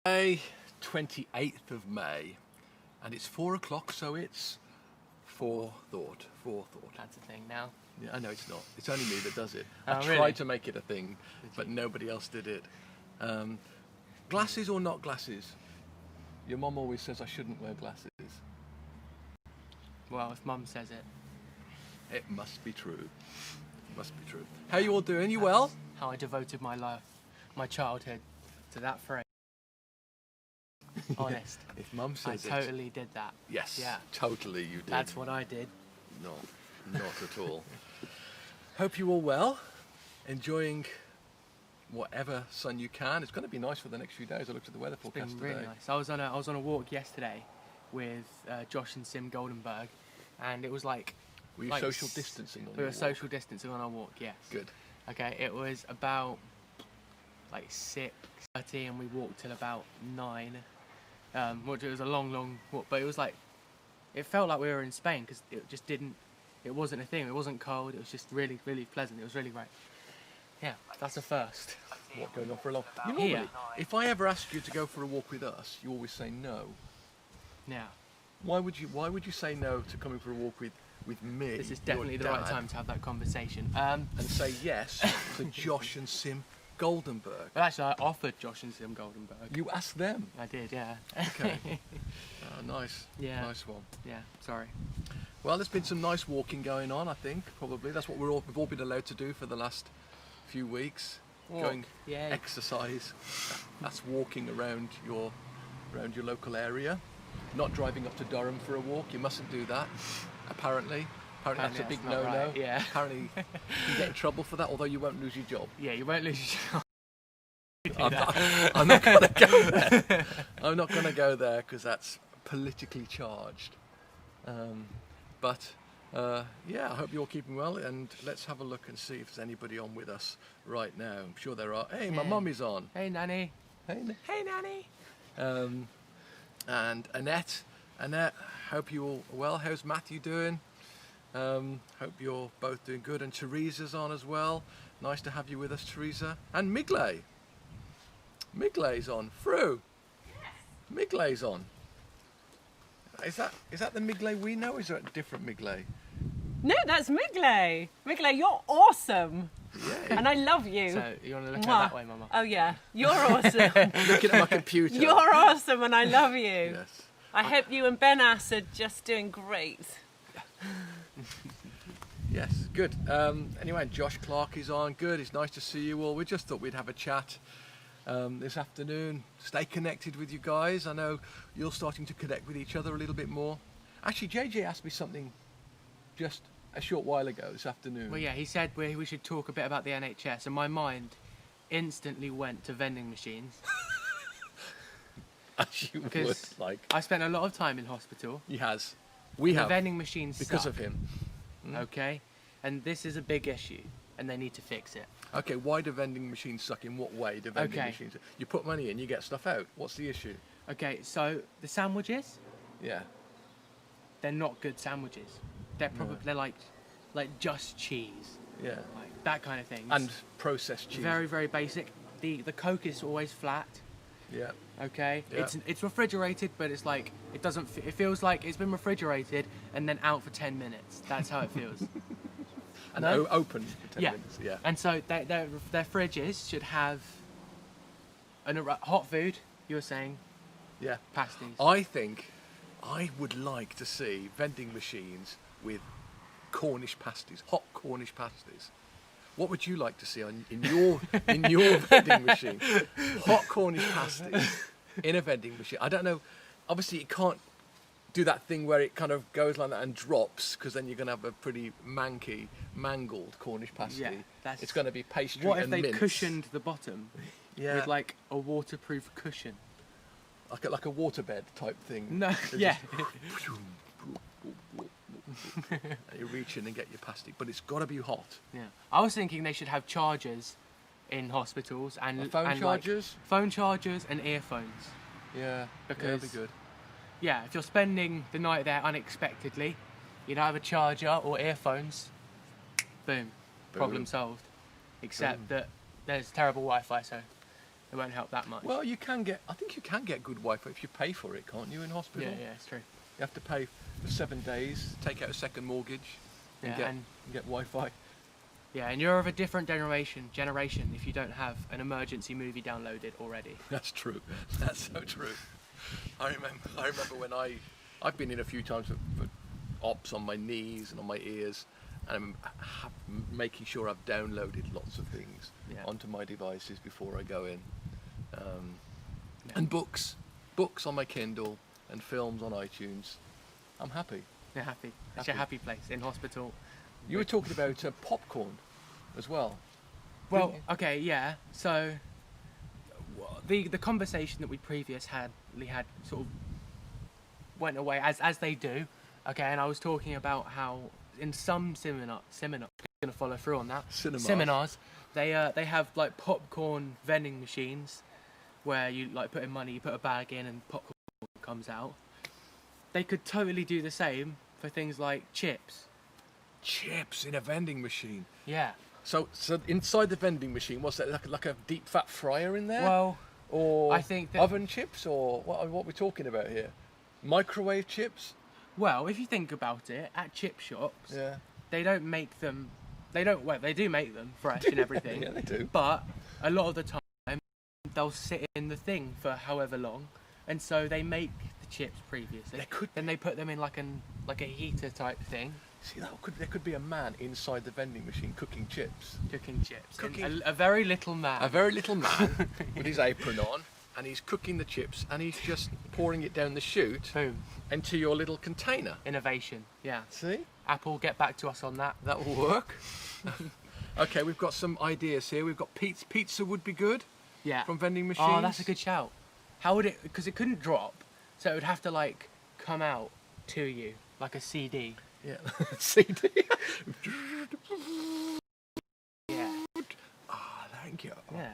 Monday, 28th of May, and it's 4 o'clock, so it's forethought. That's a thing now. Yeah, I know it's not. It's only me that does it. Oh, I really? tried to make it a thing, but nobody else did it. Glasses or not glasses? Your mum always says I shouldn't wear glasses. Well, if Mum says it. It must be true. It must be true. How you all doing? You well? How I devoted my life, my childhood, to that phrase. Honest. If Mum I says it. totally did that. Yes, Yeah. totally you did. That's what I did. No, not at all. Hope you all well. Enjoying whatever sun you can. It's going to be nice for the next few days. I looked at the weather It's forecast been really today. nice. I was on a walk yesterday with Josh and Sim Goldenberg, and it was like Were you like social distancing on we your were walk? social distancing on our walk. Yes. Good. Okay. It was about like 6:30, and we walked till about 9. Which it was a long walk, but it was like it felt like we were in Spain because it just didn't. It wasn't a thing. It wasn't cold. It was just really pleasant. It was really great. Yeah, that's a first. What, going on for a long? You Here. normally, if I ever ask you to go for a walk with us, you always say no. Yeah, Why would you say no to coming for a walk with me? this is your definitely the right dad, time to have that conversation. and say yes to Josh and Sim Goldenberg? But actually, I offered Josh and Sim Goldenberg. You asked them. I did, yeah. Okay. Nice. Yeah. Nice one. Yeah, sorry. Well, there's been some nice walking going on, I think, probably. That's what we've all been allowed to do for the last few weeks. Walk. Going Yay. exercise. That's walking around your local area. Not driving up to Durham for a walk. You mustn't do that, apparently. Apparently that's a big not no-no. right, yeah. Apparently you can get in trouble for that, although you won't lose your job. Yeah, you won't lose your I'm not going to go there. I'm not going to go there because that's politically charged. Yeah, I hope you're keeping well, and let's have a look and see if there's anybody on with us right now. I'm sure there are. Hey, my Yeah. mum is on. Hey, Nanny. Hey, Hey, Nanny. and Annette, hope you all well. How's Matthew doing? Hope you're both doing good. And Teresa's on as well. Nice to have you with us, Teresa. And Migley. Migley's on. Fru. Migley's on. Is that the Migley we know, or is that a different Migley? No, that's Migley. Migley, you're awesome. Yeah. And I love you. So, you want to look at Mwah. it that way, Mama? Oh, yeah. You're awesome. Looking at my computer. You're awesome and I love you. Yes. I hope you and Ben Ass are just doing great. Yes, good. Anyway, Josh Clark is on. Good. It's nice to see you all. We just thought we'd have a chat this afternoon. Stay connected with you guys. I know you're starting to connect with each other a little bit more. Actually, JJ asked me something just a short while ago this afternoon. Well, yeah, he said we should talk a bit about the NHS, and my mind instantly went to vending machines. As you would, Because like. I spent a lot of time in hospital. He has. We The have. vending machines Because suck, of him. okay? And this is a big issue, and they need to fix it. Okay, why do vending machines suck? In what way do vending Okay. machines? You put money in, you get stuff out. What's the issue? Okay, so the sandwiches, Yeah. they're not good sandwiches. They're probably they're like just cheese, Yeah. like that kind of thing. And processed cheese. very basic. The Coke is always flat. Yeah. Okay, Yeah. it's refrigerated, but it's like it doesn't. It feels like it's been refrigerated and then out for 10 minutes. That's how it feels. And No? open for 10 Yeah. minutes. Yeah. And so their fridges should have hot food. You were saying Yeah. pasties. I think I would like to see vending machines with Cornish pasties, hot Cornish pasties. What would you like to see in your vending machine? Hot Cornish pasties in a vending machine. I don't know. Obviously, you can't do that thing where it kind of goes like that and drops, because then you're going to have a pretty mangled Cornish pasty. Yeah, that's- It's going to be pastry What if and they mince. cushioned the bottom Yeah. with like a waterproof cushion? like a waterbed type thing? No, They yeah. just- and you reach in and get your pasty, but it's got to be hot. Yeah. I was thinking they should have chargers in hospitals and Phone and, chargers? like, phone chargers and earphones. Yeah, Because- that'd be good. Yeah, if you're spending the night there unexpectedly, you don't have a charger or earphones, boom, problem solved. Except that there's terrible Wi-Fi, so it won't help that much. Well, I think you can get good Wi-Fi if you pay for it, can't you, in hospital? yeah, it's true. You have to pay for 7 days, take out a second mortgage, and Yeah, get Wi-Fi. Yeah, and you're of a different generation if you don't have an emergency movie downloaded already. That's true. That's so true. I remember when I've been in a few times for ops on my knees and on my ears, and I'm making sure I've downloaded lots of things onto my devices before I go in. And books on my Kindle, and films on iTunes. I'm happy. You're happy. It's your happy place in hospital. You were talking about popcorn as well. Well, didn't you? okay, yeah. So the conversation that we previously had sort of went away as they do. Okay, and I was talking about how in some seminars, going to follow through on that. Seminars, they have like popcorn vending machines where you like put in money, you put a bag in, and popcorn comes out. They could totally do the same for things like chips. Chips in a vending machine. Yeah. So inside the vending machine, what's that? Like a deep fat fryer in there? Well, or I think that, oven chips, or what are we talking about here? Microwave chips? well, if you think about it, at chip shops, Yeah. they don't make them. They don't. Well, they do make them fresh and everything. Yeah, they do. But a lot of the time, they'll sit in the thing for however long, and so they make the chips previously. Then they put them in like a heater type thing. See, there could be a man inside the vending machine cooking chips. Cooking chips. And a very little man. A very little man with his apron on, and he's cooking the chips, and he's just pouring it down the chute Boom. into your little container. Innovation. Yeah. See? Apple, get back to us on that. That will work. Okay, we've got some ideas here. We've got pizza. Pizza would be good Yeah. from vending machines. Oh, that's a good shout. How would it? Because it couldn't drop, so it would have to like come out to you like a CD. Yeah. CD. Yeah. Ah, thank you. Yeah.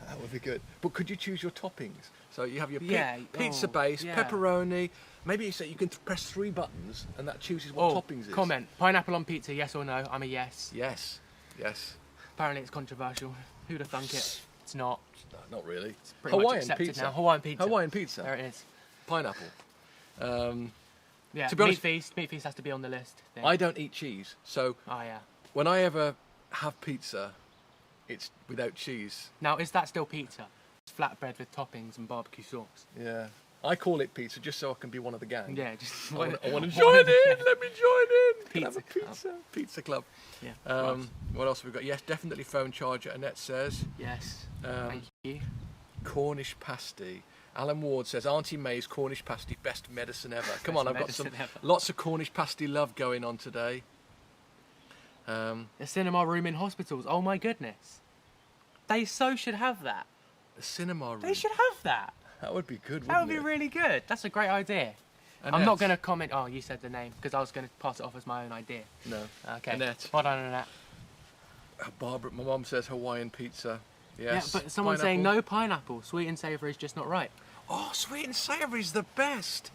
That would be good. But could you choose your toppings? So you have your Yeah, pizza oh, base, yeah. pepperoni. Maybe you say you can press 3 buttons and that chooses what toppings is. Comment. Pineapple on pizza, yes or no? I'm a yes. Yes. Yes. Apparently it's controversial. Who'd have thunk it? It's not. No, not really. It's pretty much Hawaiian accepted pizza. now. Hawaiian pizza. Hawaiian pizza. There it is. Pineapple. Yeah. To be honest- Meat feast has to be on the list. Thing. I don't eat cheese, so Oh yeah. when I ever have pizza, it's without cheese. Now is that still pizza? It's flatbread with toppings and barbecue sauce. Yeah. I call it pizza just so I can be one of the gang. Yeah, just. I want to join in. Let me join in. Can I have a Pizza club. pizza. Pizza club. Yeah. What else have we got? Yes, definitely phone charger. Annette says Yes. Thank you. Cornish pasty. Alan Ward says Auntie May's Cornish pasty, best medicine ever. Come on, Best I've got some medicine ever. lots of Cornish pasty love going on today. The cinema room in hospitals. Oh my goodness. They so should have that. The cinema room. They should have that. That would be good. That would wouldn't be it? really good. That's a great idea. I'm not Annette. going to comment. Oh, you said the name because I was going to pass it off as my own idea. No. Okay. Annette. Hold on, Annette. Barbara. My mum says Hawaiian pizza. Yes. Yeah, but someone's saying Pineapple. no pineapple. Sweet and savoury is just not right. Oh, sweet and savoury is the best.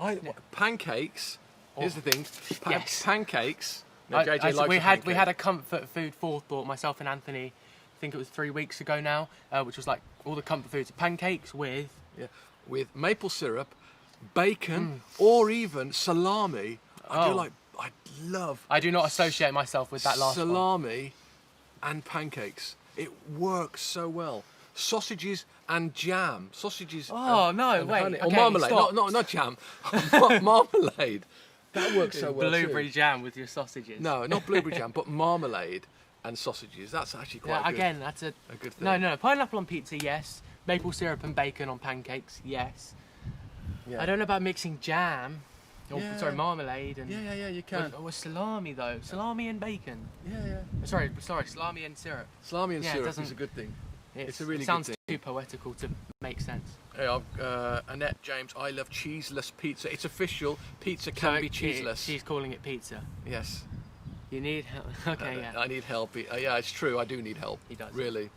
Yeah. Pancakes. Here's the thing. Yes. Pancakes. No, JJ likes we a had pancake. a comfort food forethought, myself and Anthony. I think it was 3 weeks ago now, which was like all the comfort foods: pancakes with Yeah, with maple syrup, bacon, or even salami. I love I do not associate myself with that last one. salami and pancakes. It works so well. Sausages and jam. Sausages. Oh, and, no, and wait, honey. Or okay, marmalade. stop. Not jam. Marmalade. That works so well Blueberry too. jam with your sausages. No, not blueberry jam, but marmalade and sausages. That's actually quite Yeah, good. again, that's a good thing. no. Pineapple on pizza, yes. Maple syrup and bacon on pancakes, yes. Yeah. I don't know about mixing jam. Or, Yeah. sorry, marmalade and. Yeah, you can. Or salami though. Salami and bacon. Yeah. Sorry, salami and syrup. Salami and Yeah, it syrup is doesn't- a good thing. It's a it really good sounds thing. too poetical to make sense. Hey, Annette James, I love cheeseless pizza. It's official. Pizza can be cheeseless. She's calling it pizza. Yes. You need help. Okay, yeah. I need help. Yeah, it's true. I do need help. He does. Really.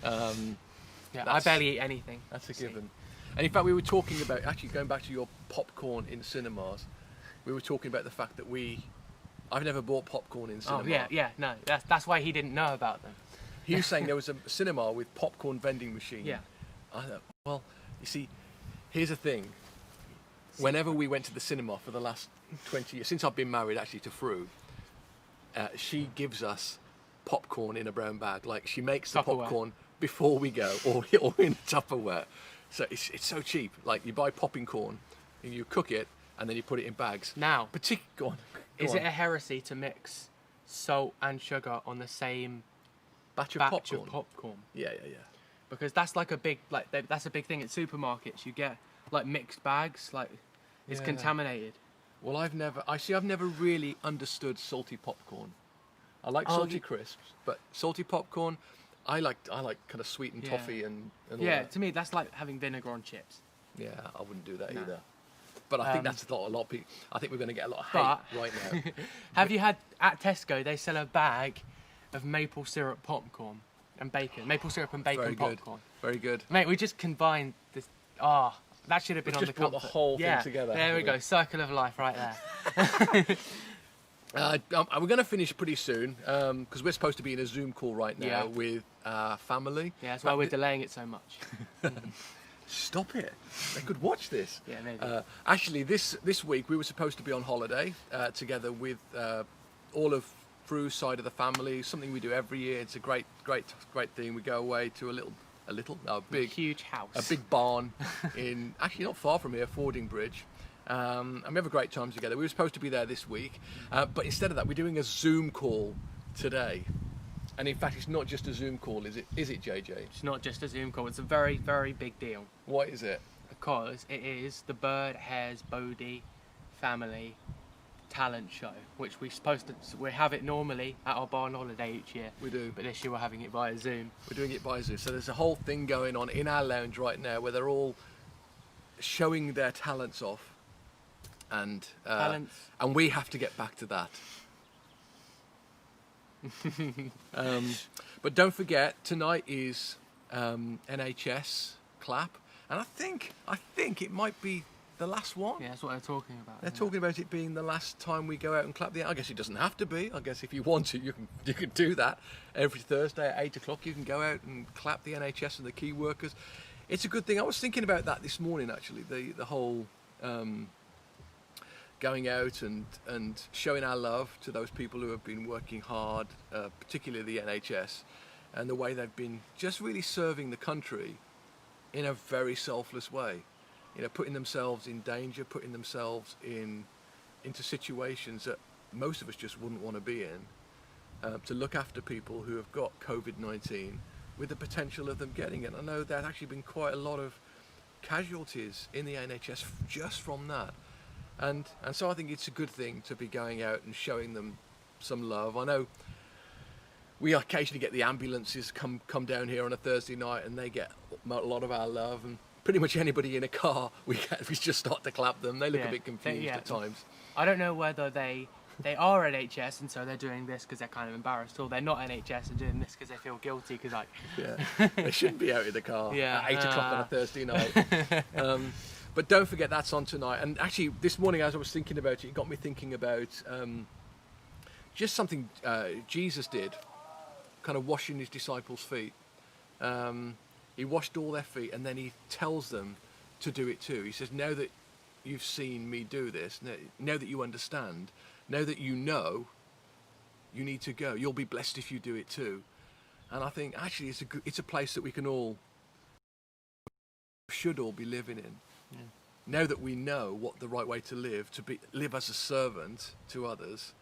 Yeah, I that's- barely eat anything. That's a See. given. And in fact, we were talking about, actually going back to your popcorn in cinemas, we were talking about the fact that I've never bought popcorn in cinema. Oh yeah, no. That's why he didn't know about them. He was saying there was a cinema with popcorn vending machine. Yeah. I don't, well, you see, here's the thing. Whenever we went to the cinema for the last 20 years, since I've been married actually to Fru, she gives us popcorn in a brown bag. Like she makes the Tupperware. popcorn before we go, or in Tupperware. So it's so cheap. Like you buy popping corn, and you cook it, and then you put it in bags. Now, Go on. is it a heresy to mix salt and sugar on the same batch of batch popcorn? of popcorn? Yeah. Because that's like a big that's a big thing at supermarkets. You get like mixed bags, like it's Yeah. contaminated. Well, I've never really understood salty popcorn. I like Oh, salty you- crisps, but salty popcorn, I like kind of sweetened Yeah. toffee and all Yeah, that. to me that's like having vinegar on chips. Yeah, I wouldn't do that No. either. But I think Um, that's a lot of people. I think we're going to get a lot of hate right now. Have you had at Tesco? They sell a bag of maple syrup popcorn and bacon. Maple syrup and bacon Very good. popcorn. Very good. Mate, we just combined this. That should have been We've on just the brought the comfort. whole thing Yeah, together, There we haven't we? go. Circle of life right there. We're going to finish pretty soon because we're supposed to be in a Zoom call right now Yeah. with family. Yeah, that's why we're delaying it so much. Stop it! They could watch this. Yeah, maybe. Actually, this week we were supposed to be on holiday together with all of Fru's side of the family. Something we do every year. It's a great thing. We go away to a Huge house. a big barn in actually not far from here, Fording Bridge. And we have a great time together. We were supposed to be there this week, but instead of that, we're doing a Zoom call today. And in fact, it's not just a Zoom call, is it? Is it, JJ? It's not just a Zoom call. It's a very, very big deal What is it? because it is the Bird Hares Bodie Family Talent Show, which we have it normally at our barn holiday each year. We do. But this year we're having it via Zoom. We're doing it by Zoom. So there's a whole thing going on in our lounge right now where they're all showing their talents off, and Talents. and we have to get back to that. But don't forget, tonight is NHS clap, and I think it might be the last one. Yeah, that's what they're talking about. They're isn't it? talking about it being the last time we go out and clap the. I guess it doesn't have to be. I guess if you want to, you can do that every Thursday at 8 o'clock. You can go out and clap the NHS and the key workers. It's a good thing. I was thinking about that this morning actually. The whole going out and showing our love to those people who have been working hard, particularly the NHS, and the way they've been just really serving the country in a very selfless way. You know, putting themselves in danger, putting themselves into situations that most of us just wouldn't want to be in, to look after people who have got COVID-19 with the potential of them getting it. I know there's actually been quite a lot of casualties in the NHS just from that. And so I think it's a good thing to be going out and showing them some love. I know we occasionally get the ambulances come down here on a Thursday night, and they get a lot of our love. And pretty much anybody in a car, we just start to clap them. They look a Yeah, bit confused yeah. at times. I don't know whether they are NHS and so they're doing this because they're kind of embarrassed, or they're not NHS and doing this because they feel guilty because like Yeah, they shouldn't be out in the car Yeah, at 8 o'clock on a Thursday night. But don't forget that's on tonight. And actually, this morning as I was thinking about it got me thinking about just something Jesus did, kind of washing his disciples' feet. He washed all their feet, and then he tells them to do it too. He says, now that you've seen me do this, now that you understand, now that you know, you need to go. You'll be blessed if you do it too. And I think actually it's a place that we should all be living in. Yeah. Now that we know what the right way to live as a servant to others,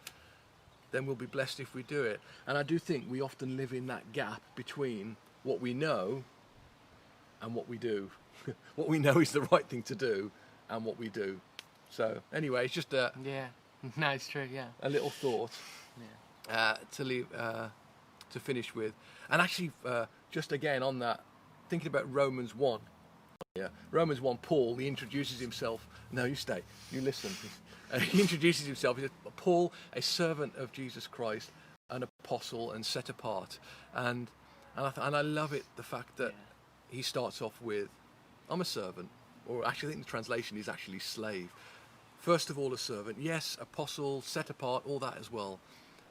then we'll be blessed if we do it. And I do think we often live in that gap between what we know and what we do. What we know is the right thing to do and what we do. So anyway, it's just a yeah, no, it's true. Yeah, little thought to finish with. And actually, just again on that, thinking about Romans 1. Yeah, Romans 1, Paul, he introduces himself. No, you stay. You listen. He introduces himself. He says, Paul, a servant of Jesus Christ, an apostle and set apart. And I love it, the fact that he starts off with, I'm a servant. Or actually, I think the translation is actually slave. First of all, a servant. Yes, apostle, set apart, all that as well.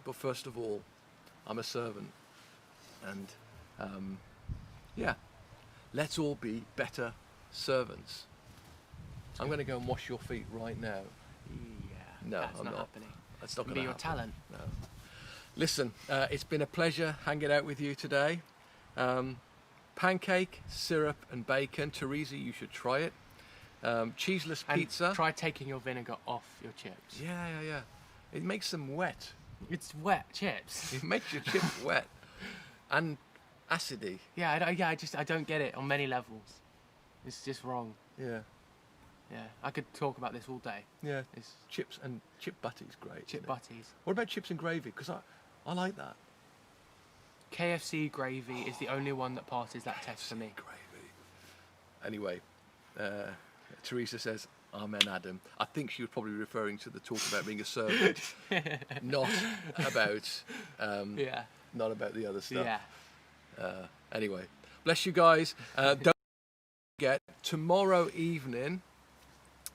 But first of all, I'm a servant. And, Let's all be better servants. I'm going to go and wash your feet right now. Yeah. No, that's I'm not not. happening. That's not Be going to your happen. talent. No. Listen, it's been a pleasure hanging out with you today. Pancake, syrup, and bacon. Teresa, you should try it. Cheeseless And pizza. try taking your vinegar off your chips. Yeah. It makes them wet. It's wet chips. It makes your chips wet and acidy. Yeah, I don't get it on many levels. It's just wrong. Yeah. Yeah, I could talk about this all day. Yeah. It's Chips and chip butty's great. chip isn't it? butties. What about chips and gravy? Because I like that. KFC gravy is the only one that passes that test for me. Gravy. Anyway, Teresa says, Amen, Adam. I think she was probably referring to the talk about being a servant, not about Yeah. not about the other stuff. Yeah. Anyway, bless you guys. Don't forget, tomorrow evening,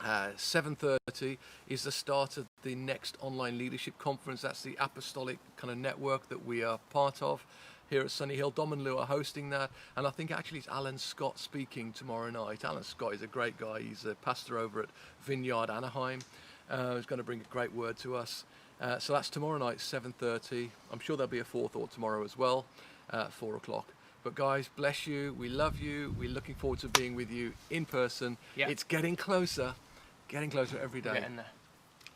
7:30 is the start of the next online leadership conference. That's the apostolic kind of network that we are part of here at Sunny Hill. Dom and Lou are hosting that, and I think actually it's Alan Scott speaking tomorrow night. Alan Scott is a great guy. He's a pastor over at Vineyard Anaheim. He's going to bring a great word to us. So that's tomorrow night, 7:30. I'm sure there'll be a forethought tomorrow as well, 4 o'clock. But guys, bless you. We love you. We're looking forward to being with you in person. Yeah. It's getting closer every day. Getting there.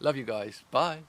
Love you guys. Bye.